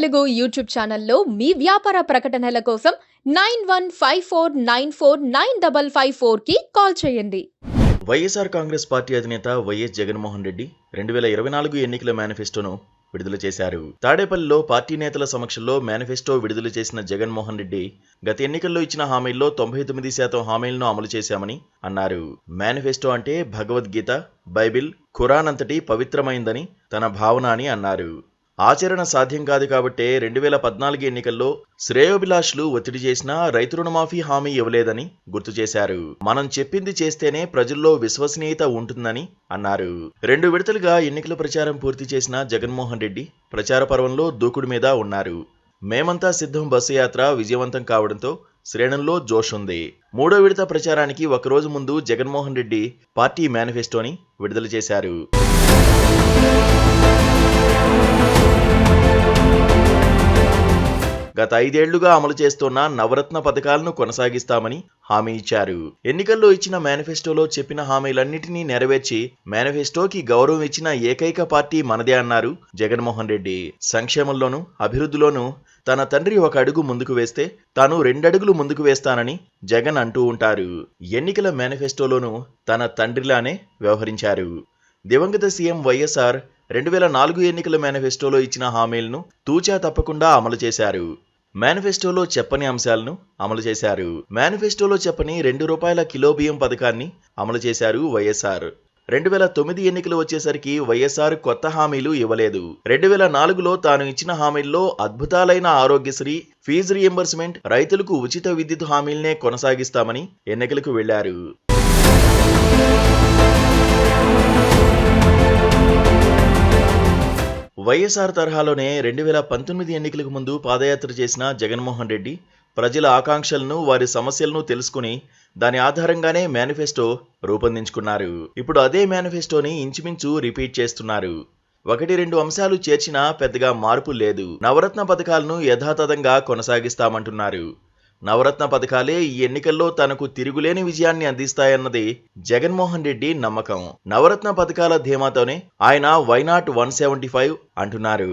Telugu YouTube ఛానల్లో మీ వ్యాపార ప్రకటనల కోసం 9154949554కి కాల్ చేయండి. వైఎస్ఆర్ కాంగ్రెస్ పార్టీ అధినేత వైఎస్ జగన్మోహన్ రెడ్డి 2024 ఎన్నికల మేనిఫెస్టోను విడుదల చేశారు. తాడేపల్లిలో పార్టీ నేతల సమక్షంలో మేనిఫెస్టో విడుదల చేసిన జగన్మోహన్ రెడ్డి గత ఎన్నికల్లో ఇచ్చిన హామీల్లో 99% హామీలను అమలు చేశామని అన్నారు. మేనిఫెస్టో అంటే భగవద్గీత, బైబిల్, ఖురాన్ అంతటి పవిత్రమైందని తన భావన అని అన్నారు. ఆచరణ సాధ్యం కాదు కాబట్టే 2014 ఎన్నికల్లో శ్రేయోభిలాషులు ఒత్తిడి చేసినా రైతు రుణమాఫీ హామీ ఇవ్వలేదని గుర్తు చేశారు. మనం చెప్పింది చేస్తేనే ప్రజల్లో విశ్వసనీయత ఉంటుందని అన్నారు. 2 విడతలుగా ఎన్నికల ప్రచారం పూర్తి చేసిన జగన్మోహన్ రెడ్డి ప్రచార పర్వంలో దూకుడు మీద ఉన్నారు. మేమంతా సిద్ధం బస్సు యాత్ర విజయవంతం కావడంతో శ్రేణుల్లో జోష్ ఉంది. 3వ విడత ప్రచారానికి ఒకరోజు ముందు జగన్మోహన్ రెడ్డి పార్టీ మేనిఫెస్టోని విడుదల చేశారు. గత 5 ఏళ్లుగా అమలు చేస్తున్న నవరత్న పథకాలను కొనసాగిస్తామని హామీ ఇచ్చారు. ఎన్నికల్లో ఇచ్చిన మేనిఫెస్టోలో చెప్పిన హామీలన్నింటినీ నెరవేర్చి మేనిఫెస్టోకి గౌరవం ఇచ్చిన ఏకైక పార్టీ మనదే అన్నారు జగన్మోహన్ రెడ్డి. సంక్షేమంలోనూ అభివృద్ధిలోనూ తన తండ్రి ఒక అడుగు ముందుకు వేస్తే తాను 2 అడుగులు ముందుకు వేస్తానని జగన్ అంటూ ఉంటారు. ఎన్నికల మేనిఫెస్టోలోనూ తన తండ్రిలానే వ్యవహరించారు. దివంగత సీఎం వైఎస్ఆర్ 2004 ఎన్నికల మేనిఫెస్టోలో ఇచ్చిన హామీలను తూచా తప్పకుండా అమలు చేశారు. మేనిఫెస్టోలో చెప్పని అంశాలను అమలు చేశారు. మేనిఫెస్టోలో చెప్పని ₹2 కిలో బియ్యం పథకాన్ని అమలు చేశారు వైఎస్ఆర్. 2009 ఎన్నికలు వచ్చేసరికి వైఎస్ఆర్ కొత్త హామీలు ఇవ్వలేదు. 2004లో తాను ఇచ్చిన హామీల్లో అద్భుతాలైన ఆరోగ్యశ్రీ, ఫీజు రీయింబర్స్మెంట్, రైతులకు ఉచిత విద్యుత్ హామీలనే కొనసాగిస్తామని ఎన్నికలకు వెళ్లారు. వైఎస్ఆర్ తరహాలోనే 2019 ఎన్నికలకు ముందు పాదయాత్ర చేసిన జగన్మోహన్ రెడ్డి ప్రజల ఆకాంక్షలను, వారి సమస్యలను తెలుసుకుని దాని ఆధారంగానే మేనిఫెస్టో రూపొందించుకున్నారు. ఇప్పుడు అదే మేనిఫెస్టోని ఇంచుమించు రిపీట్ చేస్తున్నారు. 1-2 అంశాలు చేర్చినా పెద్దగా మార్పు లేదు. నవరత్న పథకాలను యథాతథంగా కొనసాగిస్తామంటున్నారు. నవరత్న పథకాలే ఈ ఎన్నికల్లో తనకు తిరుగులేని విజయాన్ని అందిస్తాయన్నది జగన్మోహన్ రెడ్డి నమ్మకం. నవరత్న పథకాల ధీమాతోనే ఆయన వైనాట్ 175 అంటున్నారు.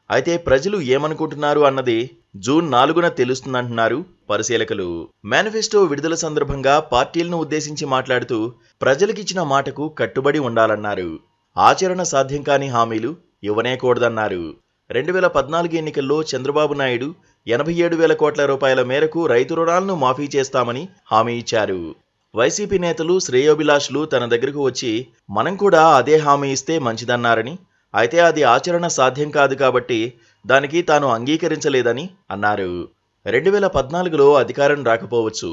అయితే ప్రజలు ఏమనుకుంటున్నారు అన్నది జూన్ 4న తెలుస్తుందంటున్నారు పరిశీలకులు. మేనిఫెస్టో విడుదల సందర్భంగా పార్టీలను ఉద్దేశించి మాట్లాడుతూ ప్రజలకిచ్చిన మాటకు కట్టుబడి ఉండాలన్నారు. ఆచరణ సాధ్యం కాని హామీలు ఇవ్వనేకూడదన్నారు. 2014 ఎన్నికల్లో చంద్రబాబు నాయుడు 87,000 కోట్ల రూపాయల మేరకు రైతు రుణాలను మాఫీ చేస్తామని హామీ ఇచ్చారు. వైసీపీ నేతలు, శ్రేయోభిలాషులు తన దగ్గరకు వచ్చి మనం కూడా అదే హామీ ఇస్తే మంచిదన్నారని, అయితే అది ఆచరణ సాధ్యం కాదు కాబట్టి దానికి తాను అంగీకరించలేదని అన్నారు. 2014లో అధికారం రాకపోవచ్చు,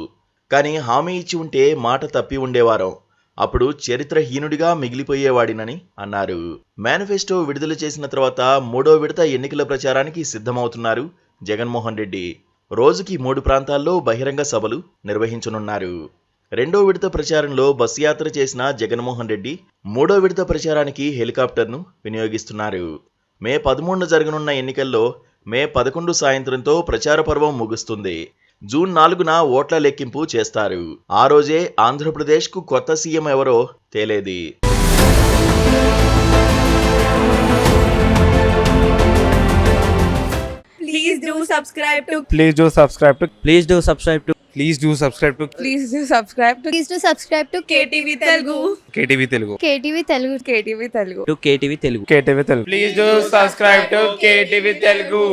కానీ హామీ ఇచ్చి ఉంటే మాట తప్పి ఉండేవారం, అప్పుడు చరిత్రహీనుడిగా మిగిలిపోయేవాడినని అన్నారు. మేనిఫెస్టో విడుదల చేసిన తర్వాత 3వ విడత ఎన్నికల ప్రచారానికి సిద్ధమవుతున్నారు జగన్మోహన్ రెడ్డి. రోజుకి 3 ప్రాంతాల్లో బహిరంగ సభలు నిర్వహించనున్నారు. 2వ విడత ప్రచారంలో బస్సు యాత్ర చేసిన జగన్మోహన్ రెడ్డి 3వ విడత ప్రచారానికి హెలికాప్టర్ను వినియోగిస్తున్నారు. మే 13న జరగనున్న ఎన్నికల్లో మే 11 సాయంత్రంతో ప్రచార పర్వం ముగుస్తుంది. జూన్ 4న ఓట్ల లెక్కింపు చేస్తారు. ఆ రోజే ఆంధ్రప్రదేశ్కు కొత్త సీఎం ఎవరో తేలేది. Please do subscribe to Please do subscribe to Please do subscribe to Please do subscribe to Please do subscribe to Please do subscribe to KTV Telugu KTV Telugu. KTV Telugu. KTV Telugu KTV Telugu. Please do subscribe to KTV Telugu.